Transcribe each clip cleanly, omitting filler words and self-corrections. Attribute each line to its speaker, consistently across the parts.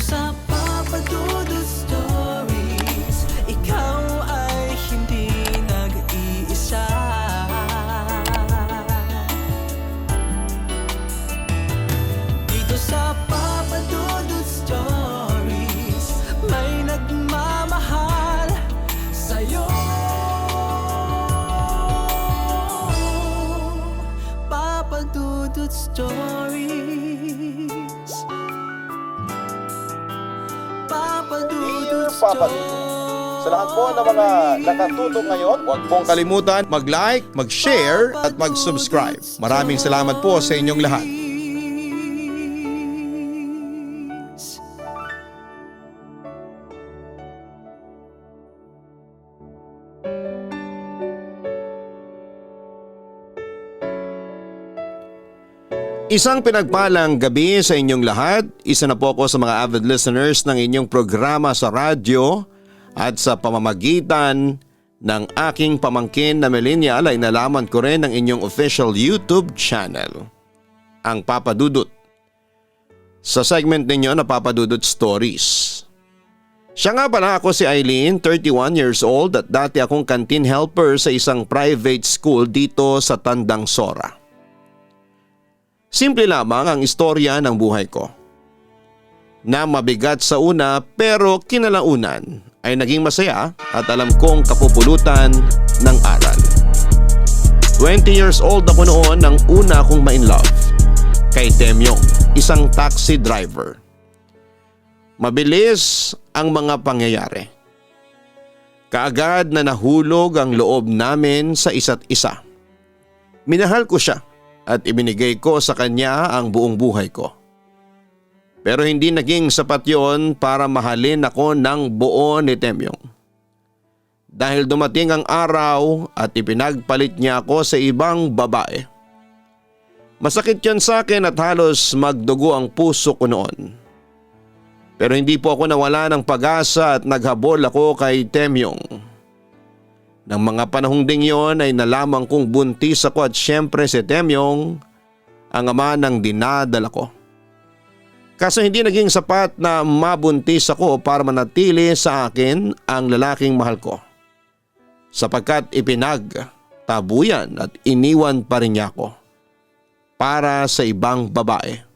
Speaker 1: sa Papa Dudut Stories, ikaw ay hindi nag-iisa. Dito sa Papa Dudut Stories, may nagmamahal sa'yo. Papa Dudut Stories, Papa Dudut
Speaker 2: Papa Dudut. Sa lahat po ng mga nakatutok ngayon, huwag pong kalimutan mag-like, mag-share at mag-subscribe. Maraming salamat po sa inyong lahat. Isang pinagpalang gabi sa inyong lahat. Isa na po ako sa mga avid listeners ng inyong programa sa radyo at sa pamamagitan ng aking pamangkin na millennial ay nalaman ko rin ang inyong official YouTube channel, ang Papa Dudut. Sa segment ninyo na Papa Dudut Stories. Siya nga pala, ako si Eileen, 31 years old at dati akong canteen helper sa isang private school dito sa Tandang Sora. Simple lamang ang istorya ng buhay ko. Na mabigat sa una pero kinalaunan ay naging masaya at alam kong kapupulutan ng aral. 20 years old ako noon nang una akong ma-inlove kay Temyong, isang taxi driver. Mabilis ang mga pangyayari. Kaagad na nahulog ang loob namin sa isa't isa. Minahal ko siya at ibinigay ko sa kanya ang buong buhay ko. Pero hindi naging sapat yon para mahalin ako ng buo ni Temyong. Dahil dumating ang araw at ipinagpalit niya ako sa ibang babae. Masakit yon sa akin at halos magdugo ang puso ko noon. Pero hindi po ako nawala ng pag-asa at naghabol ako kay Temyong. Nang mga panahong ding yon ay nalaman kong buntis ako at syempre si Temyong ang ama ng dinadala ko. Kaso hindi naging sapat na mabuntis ako para manatili sa akin ang lalaking mahal ko. Sapagkat ipinagtabuyan at iniwan pa rin niya ako para sa ibang babae.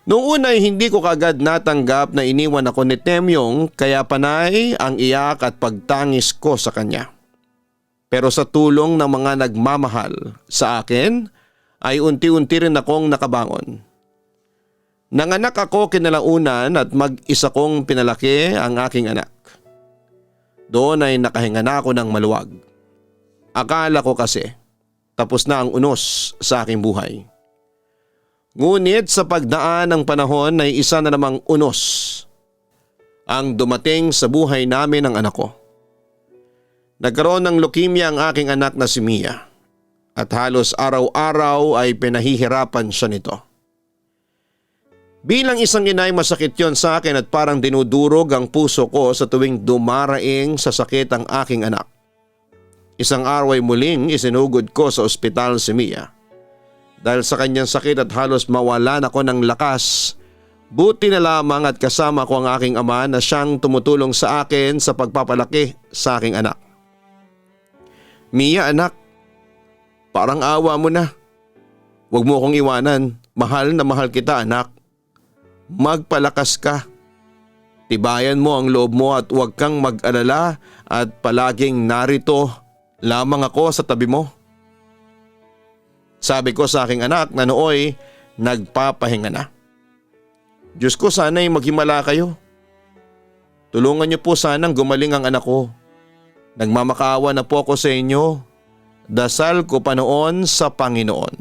Speaker 2: Noong una ay hindi ko kagad natanggap na iniwan ako ni Temyong kaya panay ang iyak at pagtangis ko sa kanya. Pero sa tulong ng mga nagmamahal sa akin ay unti-unti rin akong nakabangon. Nanganak ako kinalaunan at mag-isa kong pinalaki ang aking anak. Doon ay nakahinga na ako ng maluwag. Akala ko kasi tapos na ang unos sa aking buhay. Ngunit sa pagdaan ng panahon ay isa na namang unos ang dumating sa buhay namin ng anak ko. Nagkaroon ng leukemia ang aking anak na si Mia at halos araw-araw ay pinahihirapan siya nito. Bilang isang ina ay masakit yon sa akin at parang dinudurog ang puso ko sa tuwing dumaraing sa sakit ang aking anak. Isang araw ay muling isinugod ko sa ospital si Mia. Dahil sa kanyang sakit at halos mawalan ako ng lakas, buti na lamang at kasama ko ang aking ama na siyang tumutulong sa akin sa pagpapalaki sa aking anak. Mia anak, parang awa mo na. Huwag mo akong iwanan, mahal na mahal kita anak. Magpalakas ka. Tibayan mo ang loob mo at huwag kang mag-alala at palaging narito lamang ako sa tabi mo. Sabi ko sa aking anak na nooy nagpapahinga na. Diyos ko, sana'y maghimala kayo. Tulungan niyo po sanang gumaling ang anak ko. Nagmamakaawa na po ako sa inyo. Dasal ko pa noon sa Panginoon.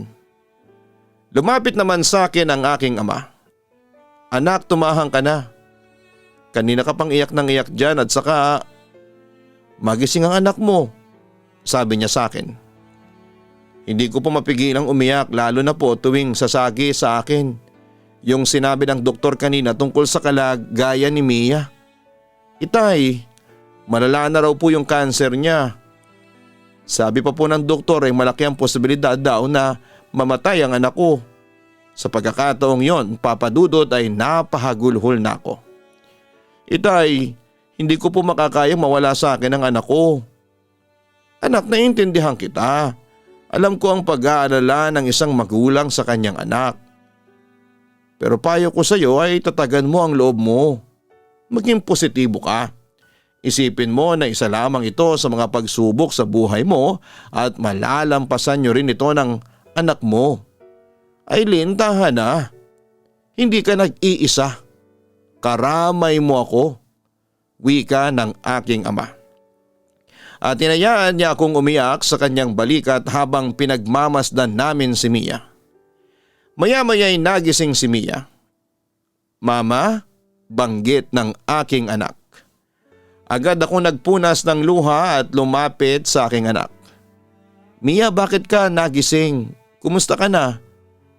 Speaker 2: Lumapit naman sa akin ang aking ama. Anak, tumahang ka na. Kanina ka pang iyak ng iyak dyan at saka magising ang anak mo, sabi niya sa akin. Hindi ko po mapigilang umiyak lalo na po tuwing sasagi sa akin yung sinabi ng doktor kanina tungkol sa kalagayan ni Mia. Itay, malala na raw po yung cancer niya. Sabi pa po ng doktor ay malaki ang posibilidad daw na mamatay ang anak ko. Sa pagkakataong yon, Papa Dudut, ay napahagulhol na ako. Itay, hindi ko po makakayang mawala sa akin ang anak ko. Anak, naiintindihan kita. Alam ko ang pag-aalala ng isang magulang sa kanyang anak. Pero payo ko sa iyo ay tatagan mo ang loob mo. Maging positibo ka. Isipin mo na isa lamang ito sa mga pagsubok sa buhay mo at malalampasan nyo rin ito ng anak mo. Aileen, tahan na. Hindi ka nag-iisa. Karamay mo ako. Wika ng aking ama. At tinayaan niya akong umiyak sa kanyang balikat habang pinagmamasdan namin si Mia. Maya-maya'y nagising si Mia. Mama, banggit ng aking anak. Agad ako nagpunas ng luha at lumapit sa aking anak. Mia, bakit ka nagising? Kumusta ka na?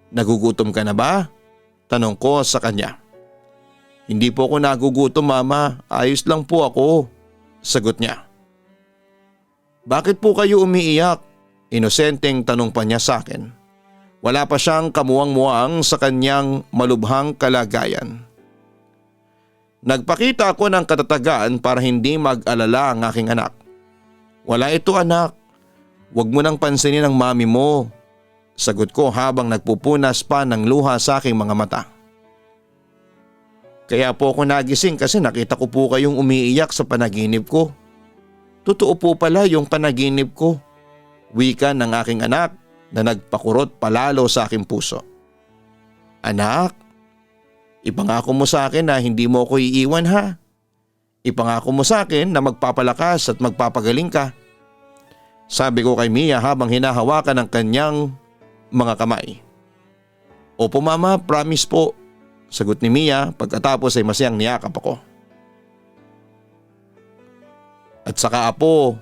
Speaker 2: Nagugutom ka na ba? Tanong ko sa kanya. Hindi po ako nagugutom, Mama. Ayos lang po ako. Sagot niya. Bakit po kayo umiiyak? Inosenteng tanong pa niya sa akin. Wala pa siyang kamuwang-muwang sa kanyang malubhang kalagayan. Nagpakita ako ng katatagan para hindi mag-alala ang aking anak. Wala ito, anak. Huwag mo nang pansinin ang mami mo. Sagot ko habang nagpupunas pa ng luha sa aking mga mata. Kaya po ako nagising kasi nakita ko po kayong umiiyak sa panaginip ko. Totoo po pala yung panaginip ko. Wika ng aking anak na nagpakurot palalo sa aking puso. Anak, ipangako mo sa akin na hindi mo ako iiwan, ha? Ipangako mo sa akin na magpapalakas at magpapagaling ka. Sabi ko kay Mia habang hinahawakan ang kanyang mga kamay. Opo, Mama, promise po. Sagot ni Mia pagkatapos ay masayang niyakap ako. At saka, Apo,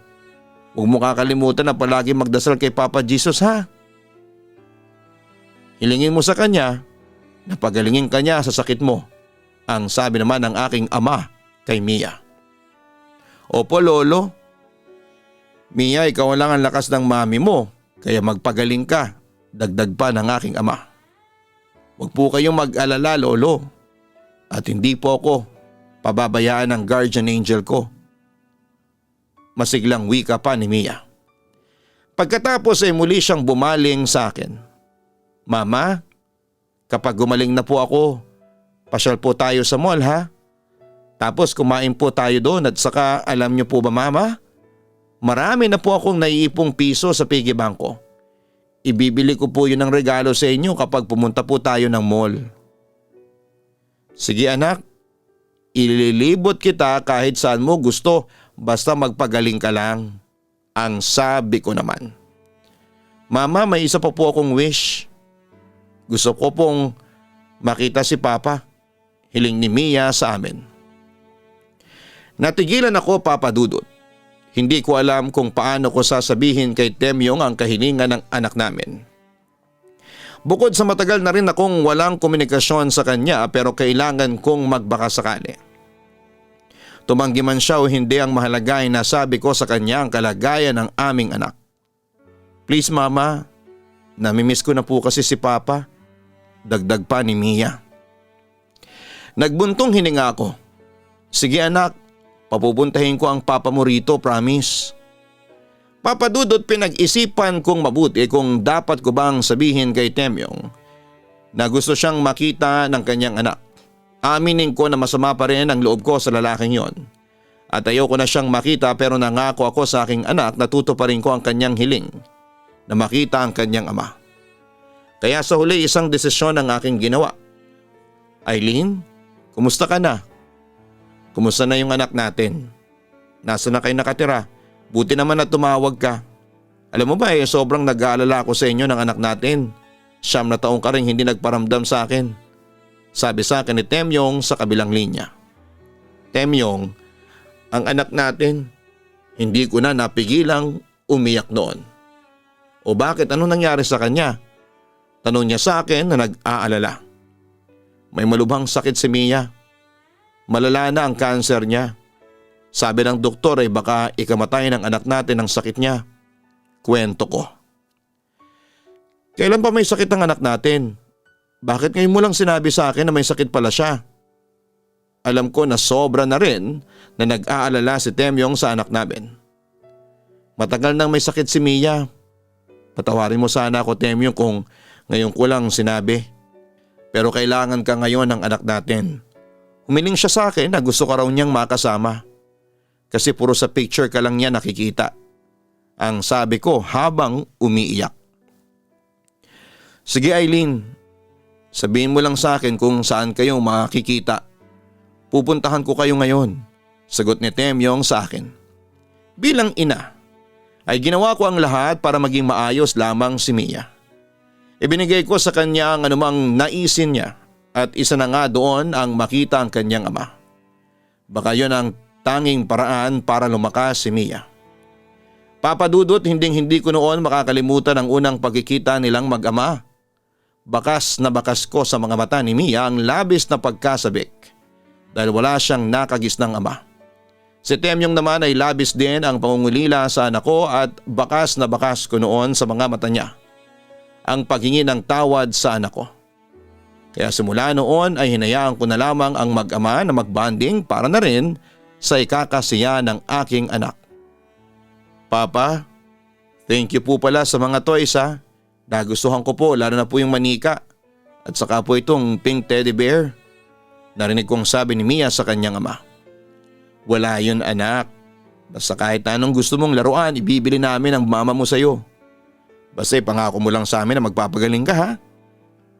Speaker 2: huwag mo kakalimutan na palagi magdasal kay Papa Jesus, ha? Hilingin mo sa kanya na pagalingin kanya sa sakit mo, ang sabi naman ng aking ama kay Mia. Opo, Lolo. Mia, ikaw lang ang lakas ng mami mo, kaya magpagaling ka, dagdag pa ng aking ama. Huwag po kayong mag-alala, Lolo. At hindi po ako pababayaan ng guardian angel ko. Masiglang wika pa ni Mia. Pagkatapos ay muli siyang bumaling sa akin. Mama, kapag gumaling na po ako, pasyal po tayo sa mall, ha? Tapos kumain po tayo doon at saka alam niyo po ba, Mama? Marami na po akong naiipong piso sa piggy bank ko. Ibibili ko po yun ng regalo sa inyo kapag pumunta po tayo ng mall. Sige, anak, ililibot kita kahit saan mo gusto basta magpagaling ka lang. Ang sabi ko naman. Mama, may isa pa po akong wish. Gusto ko pong makita si Papa. Hiling ni Mia sa amin. Natigilan ako, Papa Dudut. Hindi ko alam kung paano ko sasabihin kay Temyong ang kahilingan ng anak namin. Bukod sa matagal na rin akong walang komunikasyon sa kanya pero kailangan kong magbakasakali. Tumanggi man siya o hindi ang mahalaga ay nasabi ko sa kanya ang kalagayan ng aming anak. Please, Mama, namimiss ko na po kasi si Papa. Dagdag pa ni Mia. Nagbuntong hininga ako. Sige, anak, papupuntahin ko ang papa mo rito, promise. Papa Dudut, pinag-isipan kong mabuti kung dapat ko bang sabihin kay Temyong na gusto siyang makita ng kanyang anak. Aminin ko na masama pa rin ang loob ko sa lalaking yon. At ayoko na siyang makita pero nangako ako sa aking anak na tutuparin ko ang kanyang hiling na makita ang kanyang ama. Kaya sa huli isang desisyon ang aking ginawa. Aileen, kumusta ka na? Kumusta na yung anak natin? Nasa na kayo nakatira? Buti naman na tumawag ka. Alam mo ba sobrang nag-aalala ako sa inyo ng anak natin. 9 na taong ka rin hindi nagparamdam sa akin. Sabi sa akin ni Temyong sa kabilang linya. Temyong, ang anak natin, hindi ko na napigilang umiyak noon. O bakit? Ano nangyari sa kanya? Tanong niya sa akin na nag-aalala. May malubhang sakit si Mia. Malala na ang kanser niya. Sabi ng doktor ay baka ikamatay ng anak natin ang sakit niya. Kwento ko. Kailan pa may sakit ang anak natin? bakit ngayon mo lang sinabi sa akin na may sakit pala siya? Alam ko na sobra na rin na nag-aalala si Temyong sa anak namin. Matagal nang may sakit si Mia. Patawarin mo sana ako, Temyong, kung ngayon ko lang sinabi. Pero kailangan ka ngayon ng anak natin. Humiling siya sa akin na gusto ka raw niyang makasama. Kasi puro sa picture ka lang niya nakikita. Ang sabi ko habang umiiyak. Sige Eileen, sabihin mo lang sa akin kung saan kayo makikita. Pupuntahan ko kayo ngayon, sagot ni Temyong sa akin. Bilang ina, ay ginawa ko ang lahat para maging maayos lamang si Mia. Ibinigay ko sa kanya ang anumang naisin niya at isa na nga doon ang makita ang kanyang ama. Baka yon ang tanging paraan para lumakas si Mia. Papa Dudut, hindi ko noon makakalimutan ang unang pagkikita nilang mag-ama. Bakas na bakas ko sa mga mata ni Mia ang labis na pagkasabik dahil wala siyang nakagisnang ama. Si Temyong naman ay labis din ang pangungulila sa anak ko at bakas na bakas ko noon sa mga mata niya ang paghingi ng tawad sa anak ko. Kaya simula noon ay hinayaan ko na lamang ang mag-ama na magbanding para na rin sa ikakasiya ng aking anak. Papa, thank you po pala sa mga toys ha. Nagustuhan ko po lalo na po yung manika at saka po itong pink teddy bear. Narinig kong sabi ni Mia sa kanyang ama. Wala yun anak. Basta kahit anong gusto mong laruan, ibibili namin ang mama mo sa'yo. Basta pangako mo lang sa amin na magpapagaling ka ha.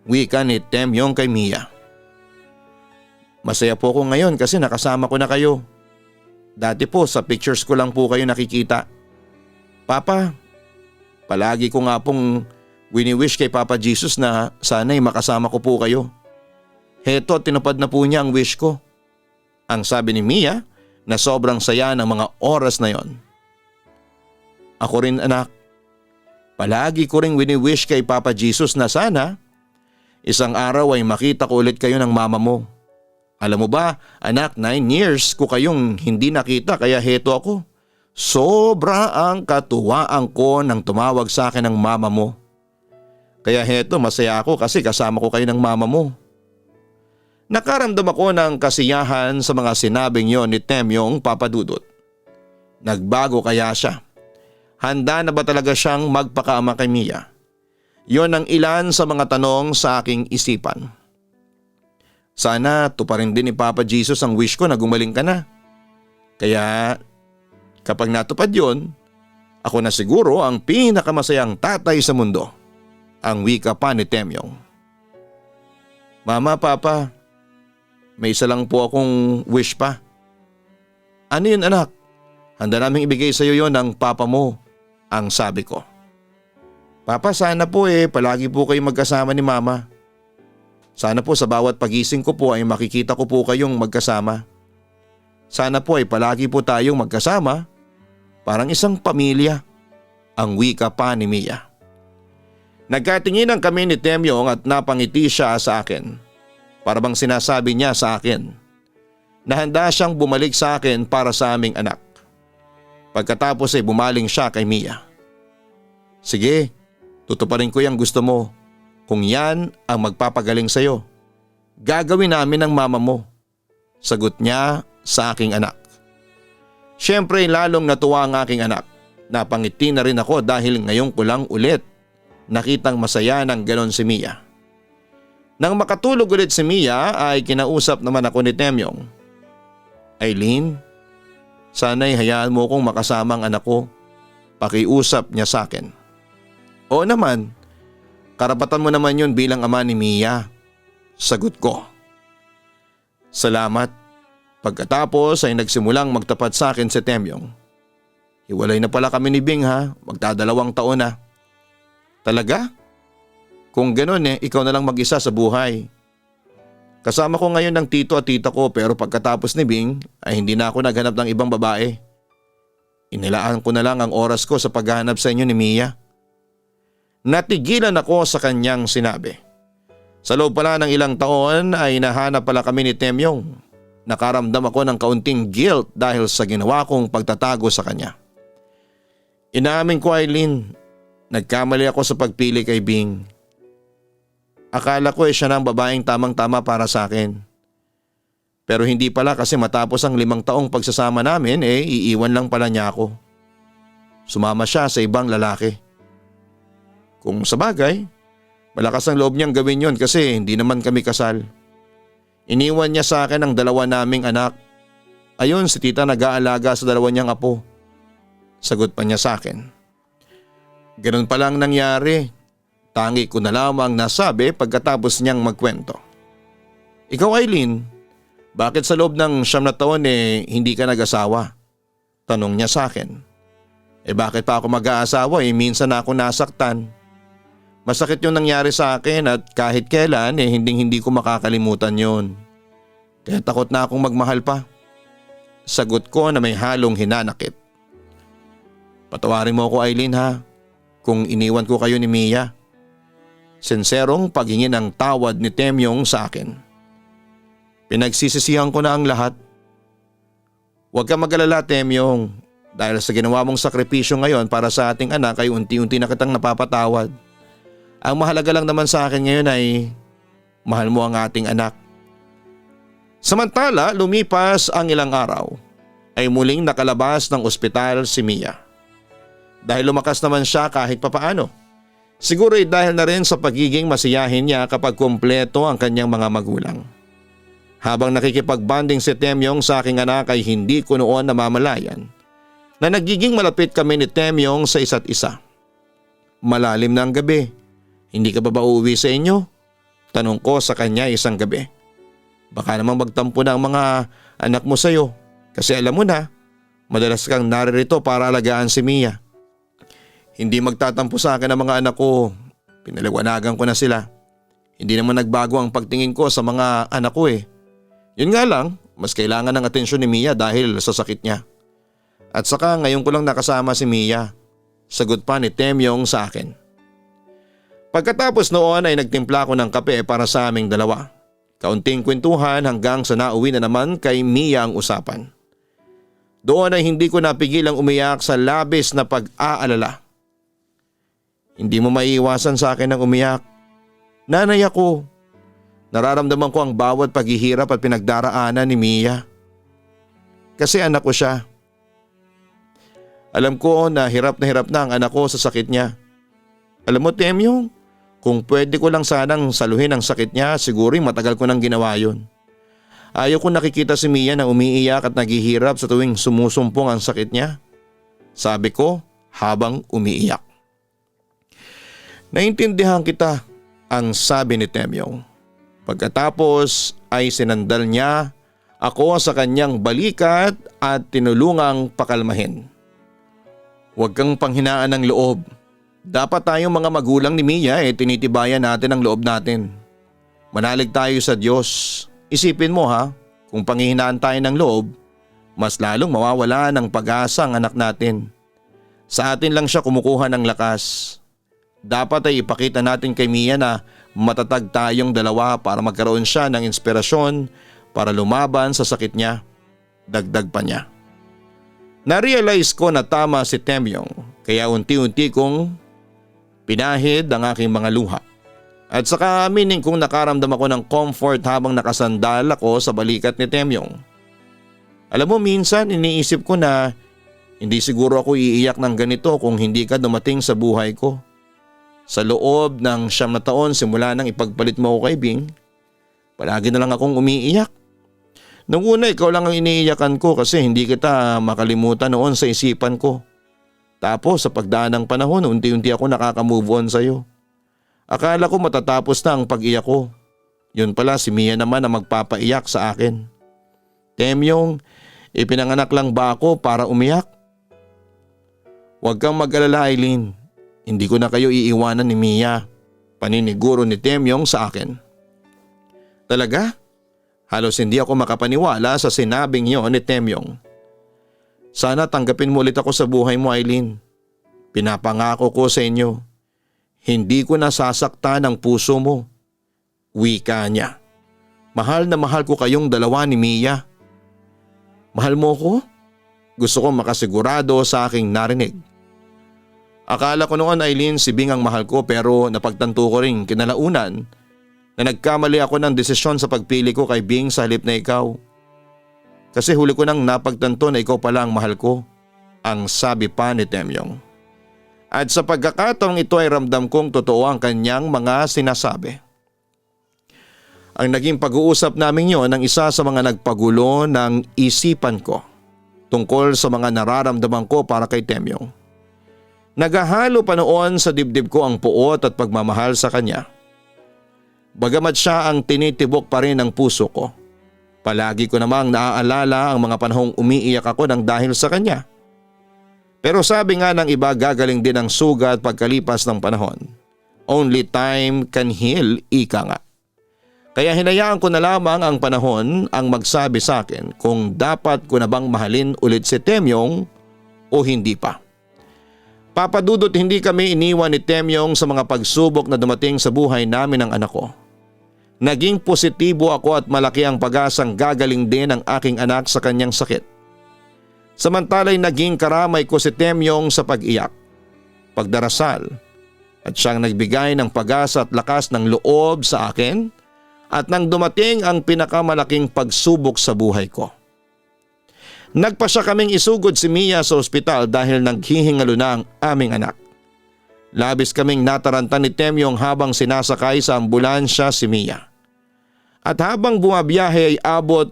Speaker 2: Wika ni Temyong kay Mia. Masaya po ako ngayon kasi nakasama ko na kayo. Dati po sa pictures ko lang po kayo nakikita. Papa, palagi ko nga pong wini-wish kay Papa Jesus na sana'y makasama ko po kayo. Heto, tinupad na po niya ang wish ko. Ang sabi ni Mia na sobrang saya ng mga oras na yon. Ako rin anak, palagi ko rin wini-wish kay Papa Jesus na sana isang araw ay makita ko ulit kayo ng mama mo. Alam mo ba anak, 9 years ko kayong hindi nakita kaya heto ako. Sobra ang katuwaan ko nang tumawag sa akin ng mama mo. Kaya heto masaya ako kasi kasama ko kayo ng mama mo. Nakaramdam ako ng kasiyahan sa mga sinabing yon ni Temyong Papa Dudut. Nagbago kaya siya? Handa na ba talaga siyang magpakaama kay Mia? Yon ang ilan sa mga tanong sa aking isipan. Sana tuparin din ni Papa Jesus ang wish ko na gumaling ka na. Kaya kapag natupad yon, ako na siguro ang pinakamasayang tatay sa mundo. Ang wika pa ni Temyong. Mama, Papa, may isa lang po akong wish pa. Ano yun anak? Handa naming ibigay sa iyo yon ng papa mo, ang sabi ko. Papa, sana po palagi po kayo magkasama ni Mama. Sana po sa bawat pagising ko po ay makikita ko po kayong magkasama. Sana po ay palagi po tayong magkasama, parang isang pamilya, ang wika pa ni Mia. Nagkatinginan kami ni Temyong at napangiti siya sa akin. Para bang sinasabi niya sa akin na handa siyang bumalik sa akin para sa aming anak. Pagkatapos ay bumaling siya kay Mia. Sige, tutuparin ko yung gusto mo. Kung yan ang magpapagaling sa'yo, gagawin namin ng mama mo. Sagot niya sa aking anak. Siyempre lalong natuwa ang aking anak. Napangiti na rin ako dahil ngayon ko lang ulit nakitang masaya ng ganon si Mia. Nang makatulog ulit si Mia ay kinausap naman ako ni Temyong. Eileen, sana'y hayaan mo kong makasama ang anak ko. Pakiusap niya sa akin. Oo naman, karapatan mo naman yun bilang ama ni Mia. Sagot ko. Salamat. Pagkatapos ay nagsimulang magtapat sa akin si Temyong. Hiwalay na pala kami ni Bing ha, magdadalawang taon na. Talaga? Kung gano'n ikaw na lang mag-isa sa buhay. Kasama ko ngayon ng tito at tita ko pero pagkatapos ni Bing ay hindi na ako naghanap ng ibang babae. Inilaan ko na lang ang oras ko sa paghahanap sa inyo ni Mia. Natigilan ako sa kanyang sinabi. Sa loob pala ng ilang taon ay nahanap pala kami ni Temyong. Nakaramdam ako ng kaunting guilt dahil sa ginawa kong pagtatago sa kanya. Inaamin ko Eileen, nagkamali ako sa pagpili kay Bing. Akala ko siya na ang babaeng tamang-tama para sa akin. Pero hindi pala kasi matapos ang 5 taong pagsasama namin iiwan lang pala niya ako. Sumama siya sa ibang lalaki. Kung sabagay, malakas ang loob niyang gawin yon kasi hindi naman kami kasal. Iniwan niya sa akin ang 2 naming anak. Ayun si tita nag-aalaga sa 2 niyang apo. Sagot pa niya sa akin. Ganun pala ang nangyari. Tangi ko na lamang nasabi pagkatapos niyang magkwento. Ikaw Eileen, bakit sa loob ng 9 na taon hindi ka nag-asawa? Tanong niya sa akin. Bakit pa ako mag-aasawa minsan na ako nasaktan. Masakit yung nangyari sa akin at kahit kailan hindi ko makakalimutan yon. Kaya takot na akong magmahal pa. Sagot ko na may halong hinanakit. Patawarin mo ako Eileen ha, kung iniwan ko kayo ni Mia. Sinserong paghingi ng tawad ni Temyong sa akin. Pinagsisisihan ko na ang lahat. Huwag kang mag-alala Temyong, dahil sa ginawa mong sakripisyo ngayon para sa ating anak ay unti-unti na kitang napapatawad. Ang mahalaga lang naman sa akin ngayon ay mahal mo ang ating anak. Samantala lumipas ang ilang araw ay muling nakalabas ng ospital si Mia. Dahil lumakas naman siya kahit papaano. Siguro dahil na rin sa pagiging masiyahin niya kapag kumpleto ang kanyang mga magulang. Habang nakikipag-bonding si Temyong sa aking anak ay hindi ko noon namamalayan na nagiging malapit kami ni Temyong sa isa't isa. Malalim na ang gabi. Hindi ka ba uuwi sa inyo? Tanong ko sa kanya isang gabi. Baka namang magtampo na ang mga anak mo sa iyo kasi alam mo na, madalas kang naririto para alagaan si Mia. Hindi magtatampo sa akin ang mga anak ko. Pinaliwanagan ko na sila. Hindi naman nagbago ang pagtingin ko sa mga anak ko Yun nga lang, mas kailangan ng atensyon ni Mia dahil sa sakit niya. At saka ngayon ko lang nakasama si Mia. Sagot pa ni Temyong sa akin. Pagkatapos noon ay nagtimpla ko ng kape para sa aming dalawa. Kaunting kwentuhan hanggang sa nauwi na naman kay Mia ang usapan. Doon ay hindi ko napigilang umiyak sa labis na pag-aalala. Hindi mo maiiwasan sa akin ang umiyak. Nanay ako. Nararamdaman ko ang bawat paghihirap at pinagdaraanan ni Mia. Kasi anak ko siya. Alam ko na hirap na ang anak ko sa sakit niya. Alam mo Temyong, kung pwede ko lang sanang saluhin ang sakit niya, siguro matagal ko nang ginawa yun. Ayaw ko nakikita si Mia na umiiyak at naghihirap sa tuwing sumusumpong ang sakit niya. Sabi ko habang umiiyak. Naintindihan kita, ang sabi ni Temyong. Pagkatapos ay sinandal niya ako sa kanyang balikat at tinulungang pakalmahin. Huwag kang panghinaan ng loob. Dapat tayong mga magulang ni Mia tinitibayan natin ang loob natin. Manalig tayo sa Diyos. Isipin mo ha, kung panghihinaan tayo ng loob, mas lalong mawawala ng pag-asa ang anak natin. Sa atin lang siya kumukuha ng lakas. Dapat ay ipakita natin kay Mia na matatag tayong dalawa para magkaroon siya ng inspirasyon para lumaban sa sakit niya. Dagdag pa niya. Na-realize ko na tama si Temyong kaya unti-unti kong pinahid ang aking mga luha. At saka aminin kong nakaramdam ako ng comfort habang nakasandal ako sa balikat ni Temyong. Alam mo minsan iniisip ko na hindi siguro ako iiyak ng ganito kung hindi ka dumating sa buhay ko. Sa loob ng 9 na taon simula nang ipagpalit mo ako kay Bing, palagi na lang akong umiiyak. Nung una ikaw lang ang iniiyakan ko kasi hindi kita makalimutan noon sa isipan ko. Tapos sa pagdaan ng panahon unti-unti ako nakaka-move on sa'yo. Akala ko matatapos na ang pag-iyak ko. Yun pala si Mia naman ang magpapaiyak sa akin. Temyong, ipinanganak lang ba ako para umiyak? Huwag kang mag-alala Eileen. Hindi ko na kayo iiwanan ni Mia. Paniniguro ni Temyong sa akin. Talaga? Halos hindi ako makapaniwala sa sinabing yon ni Temyong. Sana tanggapin mo ulit ako sa buhay mo Eileen. Pinapangako ko sa inyo. Hindi ko nasasaktan ang puso mo. Wika niya. Mahal na mahal ko kayong dalawa ni Mia. Mahal mo ko? Gusto ko makasigurado sa aking narinig. Akala ko noon Eileen si Bing ang mahal ko pero napagtanto ko rin kinalaunan na nagkamali ako ng desisyon sa pagpili ko kay Bing sa halip na ikaw. Kasi huli ko nang napagtanto na ikaw pala ang mahal ko, ang sabi pa ni Temyong. At sa pagkakataong ito ay ramdam kong totoo ang kanyang mga sinasabi. Ang naging pag-uusap namin yon ang isa sa mga nagpagulo ng isipan ko tungkol sa mga nararamdaman ko para kay Temyong. Naghahalo pa noon sa dibdib ko ang puot at pagmamahal sa kanya. Bagamat siya ang tinitibok pa rin ng puso ko, palagi ko namang naaalala ang mga panahong umiiyak ako ng dahil sa kanya. Pero sabi nga ng iba, gagaling din ang sugat pagkalipas ng panahon. Only time can heal, ika nga. Kaya hinayaan ko na lamang ang panahon ang magsabi sa akin kung dapat ko na bang mahalin ulit si Temyong o hindi pa. Papadudot, hindi kami iniwan ni Temyong sa mga pagsubok na dumating sa buhay namin ng anak ko. Naging positibo ako at malaki ang pag-asang gagaling din ang aking anak sa kanyang sakit. Samantala'y naging karamay ko si Temyong sa pag-iyak, pagdarasal at siyang nagbigay ng pag-asa at lakas ng loob sa akin at nang dumating ang pinakamalaking pagsubok sa buhay ko. Nagpasya kaming isugod si Mia sa ospital dahil naghihingalo na ang aming anak. Labis kaming nataranta ni Temyong habang sinasakay sa ambulansya si Mia. At habang bumabiyahe ay abot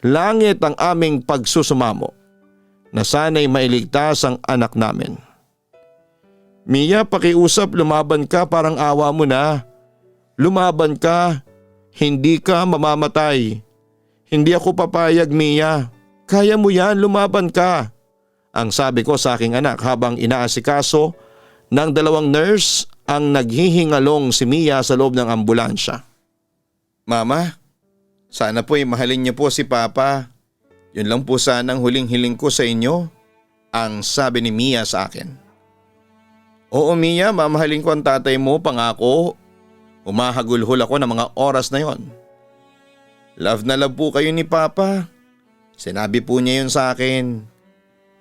Speaker 2: langit ang aming pagsusumamo na sana'y mailigtas ang anak namin. Mia, pakiusap, lumaban ka, parang awa mo na. Lumaban ka, hindi ka mamamatay. Hindi ako papayag, Mia. Kaya mo yan, lumaban ka. Ang sabi ko sa aking anak habang inaasikaso ng dalawang nurse ang naghihingalong si Mia sa loob ng ambulansya. Mama, sana po mahalin niyo po si Papa. Yun lang po sana ang huling hiling ko sa inyo, ang sabi ni Mia sa akin. Oo Mia, mamahalin ko ang tatay mo, pangako. Umahagulhol ako ng mga oras na yon. Love na love po kayo ni Papa. Sinabi po niya yun sa akin.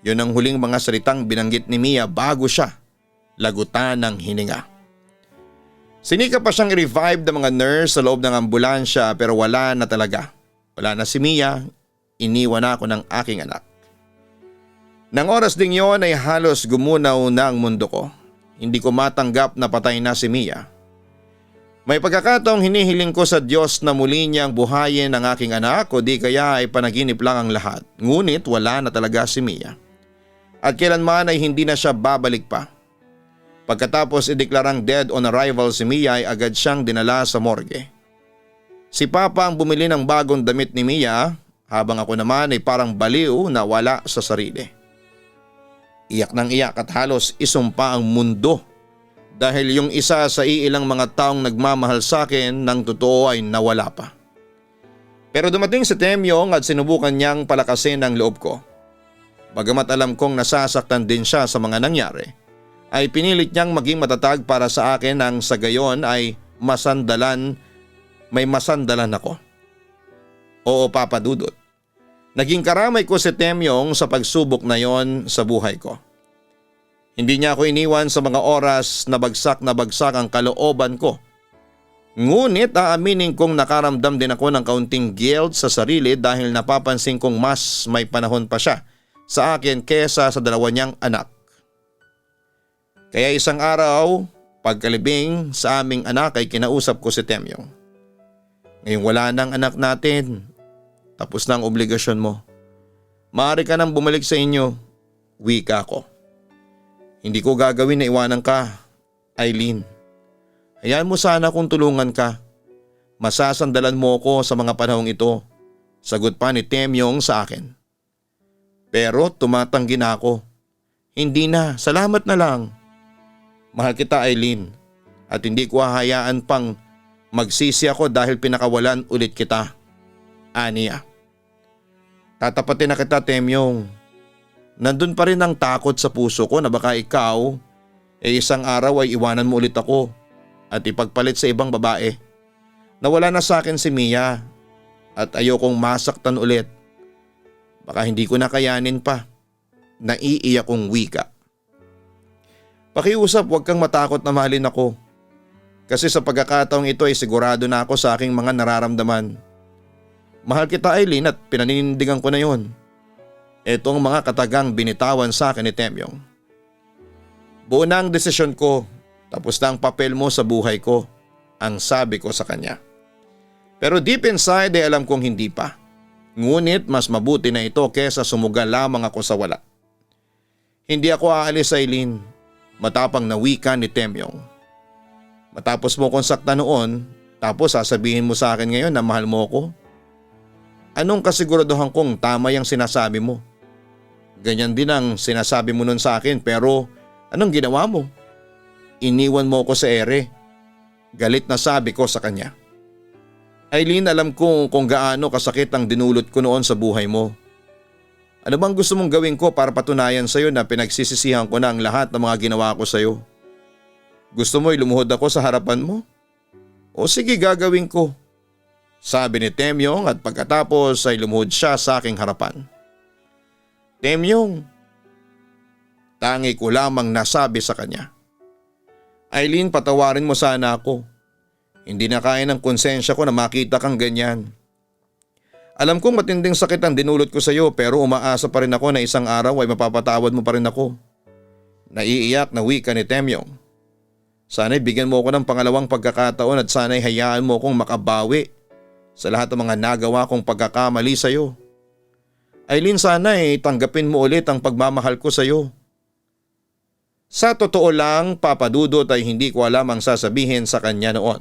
Speaker 2: Yun ang huling mga salitang binanggit ni Mia bago siya lagutan ng hininga. Sinika pa siyang i-revive ng mga nurse sa loob ng ambulansya pero wala na talaga. Wala na si Mia, iniwan ako ng aking anak. Nang oras ding yon ay halos gumunaw na ang mundo ko. Hindi ko matanggap na patay na si Mia. May pagkakataong hinihiling ko sa Diyos na muli niyang buhayin ang aking anak o di kaya ay panaginip lang ang lahat. Ngunit wala na talaga si Mia. At kailanman ay hindi na siya babalik pa. Pagkatapos ideklarang dead on arrival si Mia ay agad siyang dinala sa morgue. Si Papa ang bumili ng bagong damit ni Mia habang ako naman ay parang baliw na wala sa sarili. Iyak ng iyak at halos isumpa ang mundo. Dahil yung isa sa iilang mga taong nagmamahal sa akin ng totoo ay nawala pa. Pero dumating si Temyong at sinubukan niyang palakasin ang loob ko. Bagamat alam kong nasasaktan din siya sa mga nangyari, ay pinilit niyang maging matatag para sa akin nang sa gayon ay may masandalan ako. Oo Papa Dudut, naging karamay ko si Temyong sa pagsubok na yon sa buhay ko. Hindi niya ako iniwan sa mga oras na bagsak ang kalooban ko. Ngunit aaminin kong nakaramdam din ako ng kaunting guilt sa sarili dahil napapansin kong mas may panahon pa siya sa akin kesa sa dalawa niyang anak. Kaya isang araw, pagkalibing sa aming anak ay kinausap ko si Temyong. Ngayong wala nang anak natin, tapos na ang obligasyon mo. Maaari ka nang bumalik sa inyo, wika ko. Hindi ko gagawin na iwanan ka, Eileen. Hayaan mo sana kung tulungan ka. Masasandalan mo ko sa mga panahong ito, sagot pa ni Temyong sa akin. Pero tumatanggi na ako. Hindi na, salamat na lang. Mahal kita Eileen at hindi ko hahayaan pang magsisi ako dahil pinakawalan ulit kita. Aniya. Tatapatin na kita Temyong. Nandun pa rin ang takot sa puso ko na baka ikaw isang araw ay iwanan mo ulit ako at ipagpalit sa ibang babae. Nawala na sa akin si Mia at ayokong masaktan ulit. Baka hindi ko na kayanin pa. Naiiyak kong wika. Pakiusap, huwag kang matakot na mahalin ako. Kasi sa pagkakataong ito ay sigurado na ako sa aking mga nararamdaman. Mahal kita Eileen at pinaninindigan ko na yon. Ito ang mga katagang binitawan sa akin ni Temyong. Buo na ang desisyon ko, tapos na ang papel mo sa buhay ko, ang sabi ko sa kanya. Pero deep inside ay alam kong hindi pa. Ngunit mas mabuti na ito kesa sumugal lamang ako sa wala. Hindi ako aalis Eileen, matapang na wika ni Temyong. Matapos mo kong sakta noon, tapos sasabihin mo sa akin ngayon na mahal mo ko? Anong kasiguraduhan kong tama yung sinasabi mo? Ganyan din ang sinasabi mo nun sa akin pero anong ginawa mo? Iniwan mo ko sa ere. Galit na sabi ko sa kanya. Eileen, alam ko kung gaano kasakit ang dinulot ko noon sa buhay mo. Ano bang gusto mong gawin ko para patunayan sa'yo na pinagsisisihan ko na ang lahat ng mga ginawa ko sa'yo? Gusto mo ilumuhod ako sa harapan mo? O sige, gagawin ko. Sabi ni Temyong at pagkatapos ay lumuhod siya sa aking harapan. Temyong, tangi ko lamang nasabi sa kanya. Eileen, patawarin mo sana ako. Hindi na kaya ng konsensya ko na makita kang ganyan. Alam kong matinding sakit ang dinulot ko sa iyo pero umaasa pa rin ako na isang araw ay mapapatawad mo pa rin ako. Naiiyak na wika ni Temyong. Sana'y bigyan mo ako ng pangalawang pagkakataon at sana'y hayaan mo akong makabawi sa lahat ng mga nagawa kong pagkakamali sa iyo. Eileen, sana'y tanggapin mo ulit ang pagmamahal ko sa iyo. Sa totoo lang, Papa Dudut, ay hindi ko alam ang sasabihin sa kanya noon.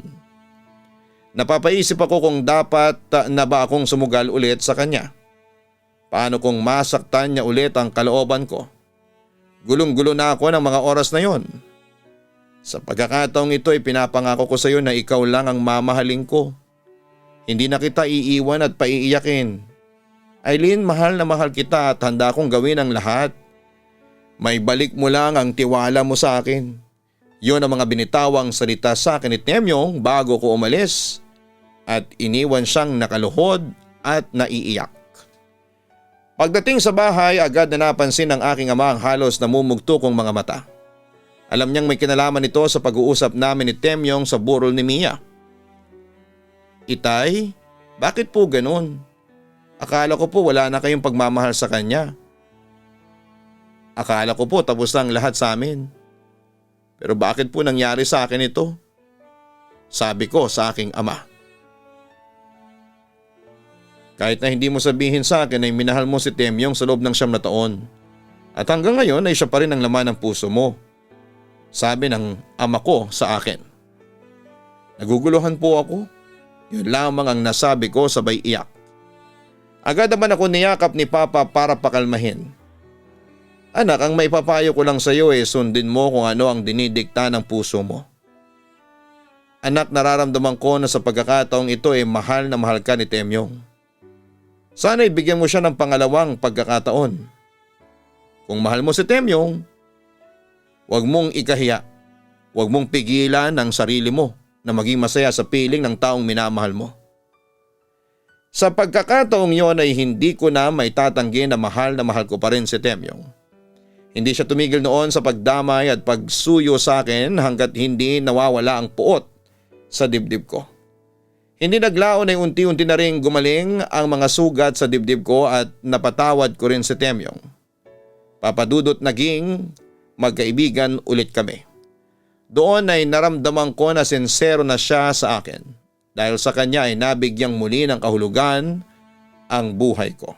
Speaker 2: Napapaisip ako kung dapat na ba akong sumugal ulit sa kanya. Paano kung masaktan niya ulit ang kalooban ko? Gulong-gulo na ako ng mga oras na yon. Sa pagkakataong ito ay pinapangako ko sa iyo na ikaw lang ang mamahalin ko. Hindi na kita iiwan at paiiyakin. Eileen, mahal na mahal kita at handa akong gawin ang lahat. May balik mo lang ang tiwala mo sa akin. Yon ang mga binitawang salita sa akin ni Temyong bago ko umalis at iniwan siyang nakaluhod at naiiyak. Pagdating sa bahay, agad na napansin ng aking ama ang halos namumugto kong mga mata. Alam niyang may kinalaman ito sa pag-uusap namin ni Temyong sa burol ni Mia. Itay, bakit po ganun? Akala ko po wala na kayong pagmamahal sa kanya. Akala ko po tapos na ang lahat sa amin. Pero bakit po nangyari sa akin ito? Sabi ko sa aking ama. Kahit na hindi mo sabihin sa akin ay minahal mo si Temyong sa loob ng 9 na taon. At hanggang ngayon ay siya pa rin ang laman ng puso mo. Sabi ng ama ko sa akin. Naguguluhan po ako. Yun lamang ang nasabi ko sabay iyak. Agad naman ako niyakap ni Papa para pakalmahin. Anak, ang maipapayo ko lang sa iyo sundin mo kung ano ang dinidikta ng puso mo. Anak, nararamdaman ko na sa pagkakataong ito mahal na mahal ka ni Temyong. Sana ibigyan mo siya ng pangalawang pagkakataon. Kung mahal mo si Temyong, huwag mong ikahiya. Huwag mong pigilan ang sarili mo na maging masaya sa piling ng taong minamahal mo. Sa pagkakataong yon ay hindi ko na maitatanggi na mahal ko pa rin si Temyong. Hindi siya tumigil noon sa pagdamay at pagsuyo sa akin hanggat hindi nawawala ang puot sa dibdib ko. Hindi naglaon ay unti-unti na rin gumaling ang mga sugat sa dibdib ko at napatawad ko rin si Temyong. Papa Dudut, naging magkaibigan ulit kami. Doon ay naramdaman ko na sincero na siya sa akin. Dahil sa kanya ay nabigyang muli ng kahulugan ang buhay ko.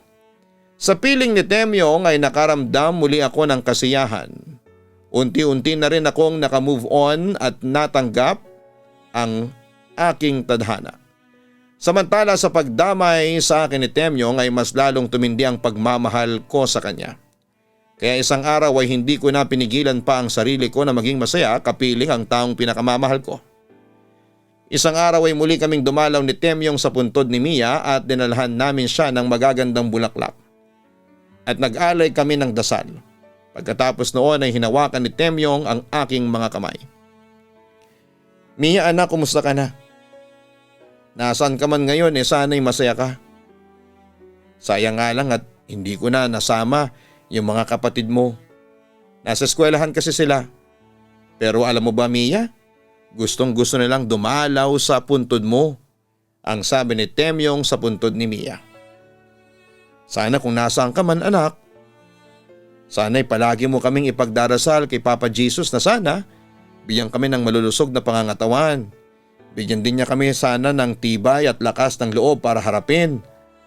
Speaker 2: Sa piling ni Temyong ay nakaramdam muli ako ng kasiyahan. Unti-unti na rin akong nakamove on at natanggap ang aking tadhana. Samantala sa pagdamay sa akin ni Temyong ay mas lalong tumindi ang pagmamahal ko sa kanya. Kaya isang araw ay hindi ko na pinigilan pa ang sarili ko na maging masaya kapiling ang taong pinakamamahal ko. Isang araw ay muli kaming dumalaw ni Temyong sa puntod ni Mia at dinalhan namin siya ng magagandang bulaklak. At nag-alay kami ng dasal. Pagkatapos noon ay hinawakan ni Temyong ang aking mga kamay. Mia, anak, kumusta ka na? Nasaan ka man ngayon sana'y masaya ka. Sayang nga lang at hindi ko na nasama yung mga kapatid mo. Nasa eskwelahan kasi sila. Pero alam mo ba, Mia? Gustong gusto nilang dumalaw sa puntod mo, ang sabi ni Temyong sa puntod ni Mia. Sana kung nasaan ka man anak, sana'y palagi mo kaming ipagdarasal kay Papa Jesus na sana bigyan kami ng malulusog na pangangatawan. Bigyan din niya kami sana ng tibay at lakas ng loob para harapin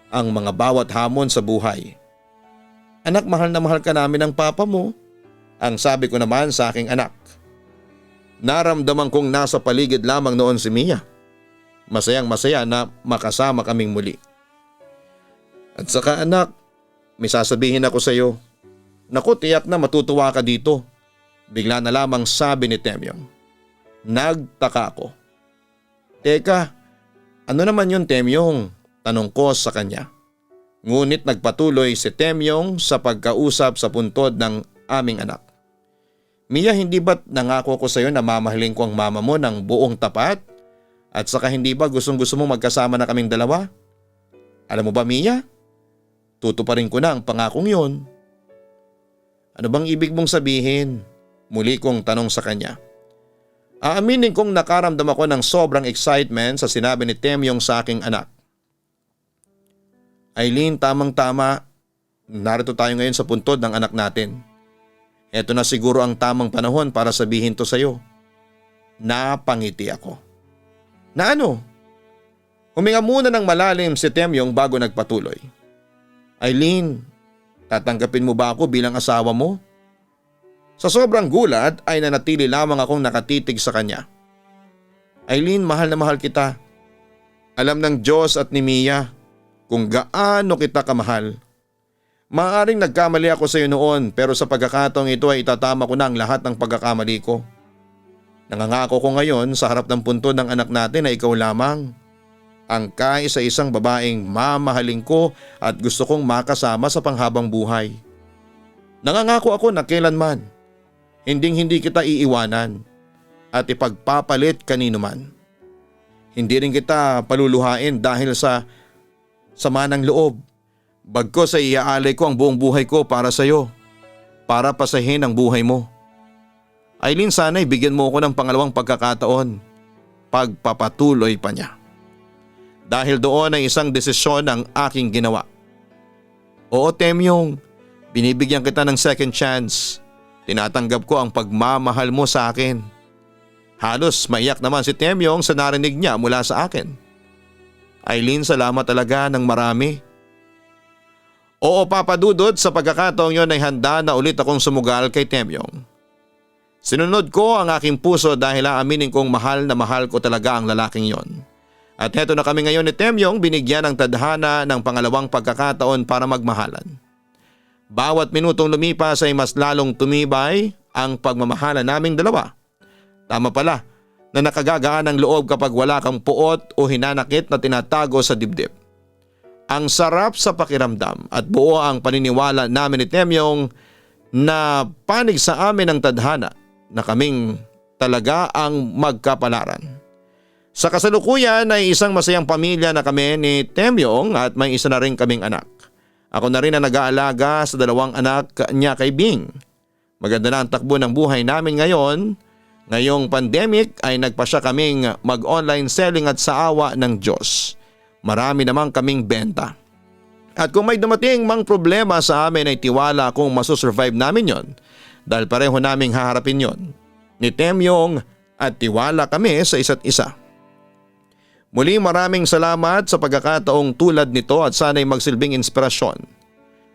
Speaker 2: ang mga bawat hamon sa buhay. Anak, mahal na mahal ka namin ng papa mo, ang sabi ko naman sa aking anak. Naramdaman kong nasa paligid lamang noon si Mia. Masayang masaya na makasama kaming muli. At saka anak, may sasabihin ako sa iyo. Naku, tiyak na matutuwa ka dito. Bigla na lamang sabi ni Temyong. Nagtaka ako. Teka, ano naman yun Temyong? Tanong ko sa kanya. Ngunit nagpatuloy si Temyong sa pagkausap sa puntod ng aming anak. Mia, hindi ba't nangako ko sa iyo na mamahalin ko ang mama mo ng buong tapat? At saka hindi ba gustong-gusto mo magkasama na kaming dalawa? Alam mo ba Mia? Tutuparin ko na ang pangakong yon. Ano bang ibig mong sabihin? Muli kong tanong sa kanya. Aaminin kong nakaramdam ako ng sobrang excitement sa sinabi ni Temyong sa aking anak. Aileen, tamang-tama. Narito tayo ngayon sa puntod ng anak natin. Ito na siguro ang tamang panahon para sabihin to sa iyo. Napangiti ako. Na ano? Huminga muna ng malalim si Temyong bago nagpatuloy. Aileen, tatanggapin mo ba ako bilang asawa mo? Sa sobrang gulat ay nanatili lamang akong nakatitig sa kanya. Aileen, mahal na mahal kita. Alam ng Diyos at ni Mia kung gaano kita kamahal. Maaaring nagkamali ako sa iyo noon pero sa pagkakataong ito ay itatama ko na ang lahat ng pagkakamali ko. Nangangako ko ngayon sa harap ng puntod ng anak natin na ikaw lamang ang kaisa-isang babaeng mamahalin ko at gusto kong makasama sa panghabang buhay. Nangangako ako na kailanman hindi kita iiwanan at ipagpapalit kanino man. Hindi rin kita paluluhain dahil sa sama ng loob. Bagkus ay iaalay ko ang buong buhay ko para sa iyo, para pasahin ang buhay mo. Aileen, sana'y bigyan mo ako ng pangalawang pagkakataon. Pagpapatuloy pa niya. Dahil doon ay isang desisyon ang aking ginawa. Oo Temyong, binibigyan kita ng second chance. Tinatanggap ko ang pagmamahal mo sa akin. Halos maiyak naman si Temyong sa narinig niya mula sa akin. Aileen, salamat talaga ng marami. Oo Papa Dudut, sa pagkakataong yon ay handa na ulit akong sumugal kay Temyong. Sinunod ko ang aking puso dahil aaminin kong mahal na mahal ko talaga ang lalaking yon. At heto na kami ngayon ni Temyong, binigyan ng tadhana ng pangalawang pagkakataon para magmahalan. Bawat minutong lumipas ay mas lalong tumibay ang pagmamahalan naming dalawa. Tama pala na nakagagaan ang loob kapag wala kang puot o hinanakit na tinatago sa dibdib. Ang sarap sa pakiramdam at buo ang paniniwala namin ni Temyong na panig sa amin ang tadhana na kaming talaga ang magkapalaran. Sa kasalukuyan ay isang masayang pamilya na kami ni Temyong at may isa na rin kaming anak. Ako na rin ang nag-aalaga sa dalawang anak niya kay Bing. Maganda na ang takbo ng buhay namin ngayon. Ngayong pandemic ay nagpasya kaming mag-online selling at sa awa ng Diyos. Marami namang kaming benta. At kung may dumating mang problema sa amin ay tiwala kung masusurvive namin yon dahil pareho naming haharapin yon. Ni Temyong at tiwala kami sa isa't isa. Muli maraming salamat sa pagkakataong tulad nito at sana'y magsilbing inspirasyon.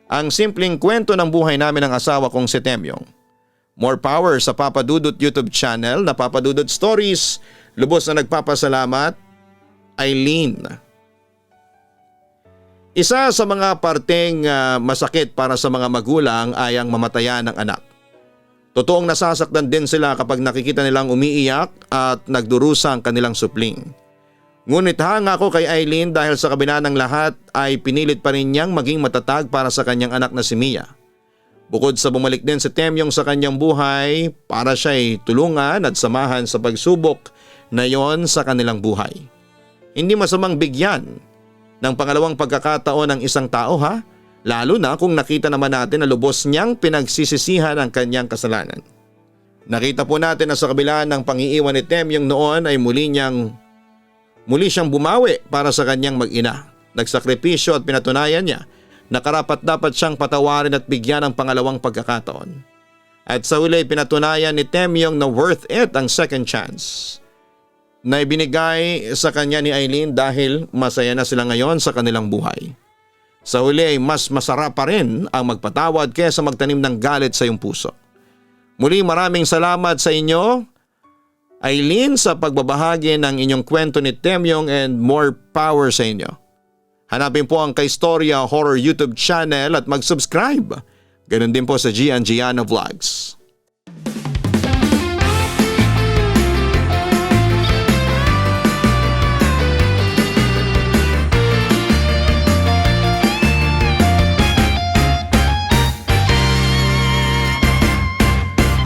Speaker 2: Ang simpleng kwento ng buhay namin ng asawa kong si Temyong. More power sa Papa Dudut YouTube channel na Papa Dudut Stories. Lubos na nagpapasalamat, Aileen. Isa sa mga parteng masakit para sa mga magulang ay ang mamatayan ng anak. Totoong nasasaktan din sila kapag nakikita nilang umiiyak at nagdurusa ang kanilang supling. Ngunit hanga ako kay Aileen dahil sa kabila ng lahat ay pinilit pa rin niyang maging matatag para sa kanyang anak na si Mia. Bukod sa bumalik din si Temyong sa kanyang buhay para siya ay tulungan at samahan sa pagsubok na yon sa kanilang buhay. Hindi masamang bigyan ng pangalawang pagkakataon ng isang tao ha? Lalo na kung nakita naman natin na lubos niyang pinagsisisihan ang kanyang kasalanan. Nakita po natin na sa kabila ng pang-iiwan ni Temyong noon ay muli siyang bumawi para sa kanyang mag-ina. Nagsakripisyo at pinatunayan niya na karapat-dapat siyang patawarin at bigyan ng pangalawang pagkakataon. At sa huli pinatunayan ni Temyong na worth it ang second chance na ibinigay sa kanya ni Eileen dahil masaya na sila ngayon sa kanilang buhay. Sa huli ay mas masarap pa rin ang magpatawad kaysa magtanim ng galit sa iyong puso. Muli maraming salamat sa inyo, Eileen, sa pagbabahagi ng inyong kwento ni Temyong and more power sa inyo. Hanapin po ang Kaistorya Horror YouTube channel at mag-subscribe. Ganun din po sa Gian Giano Vlogs.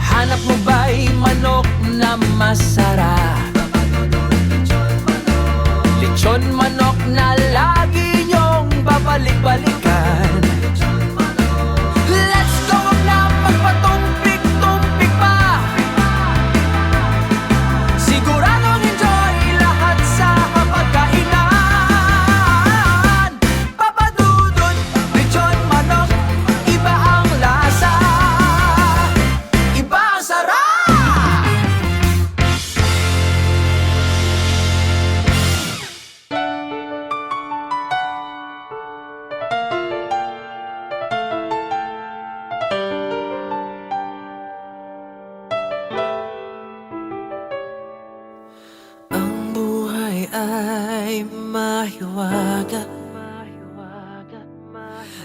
Speaker 1: Hanap mo ba'y manok na masarap? Lechon manok na lagi niyong babalik-balikan. Let's go na magpatumpik-tumpik pa. Siguradong enjoy lahat sa pagkainan. Papadudod, lechon manok, iba ang lasa, iba ang sarap. Ang buhay ay mahiwaga,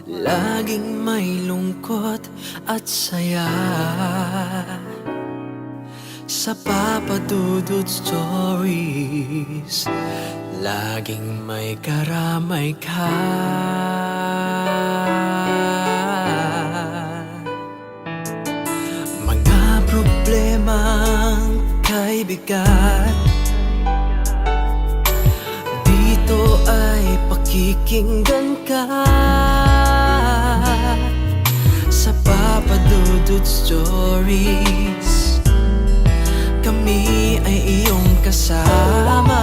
Speaker 1: laging may lungkot at saya. Sa Papa Dudut Stories, laging may karamay ka. Mga problemang kay bigat, dito ay pakikinggan ka. Sa Papa Dudut Stories, kami ay iyong kasama.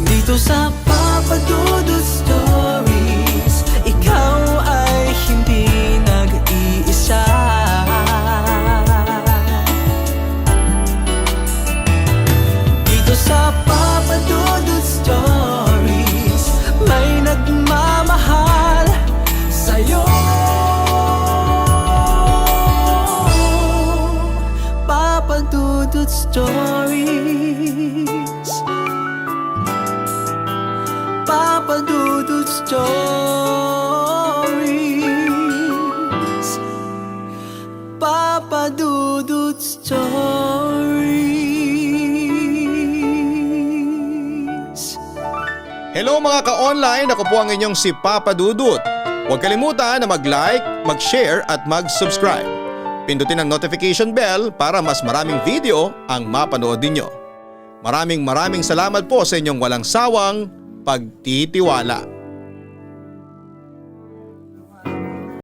Speaker 1: Dito sa Papa Dudut Stories, ikaw ay hindi nag-iisa. Dito sa Papa Dudut Stories, may nagmamahal sa'yo. Papa Dudut Stories, Papa Dudut Stories, Papa Dudut Stories.
Speaker 2: Hello mga ka-online, ako po ang inyong si Papa Dudut. Huwag kalimutan na mag-like, mag-share at mag-subscribe. Pindutin ang notification bell para mas maraming video ang mapanood ninyo. Maraming salamat po sa inyong walang sawang pagtitiwala.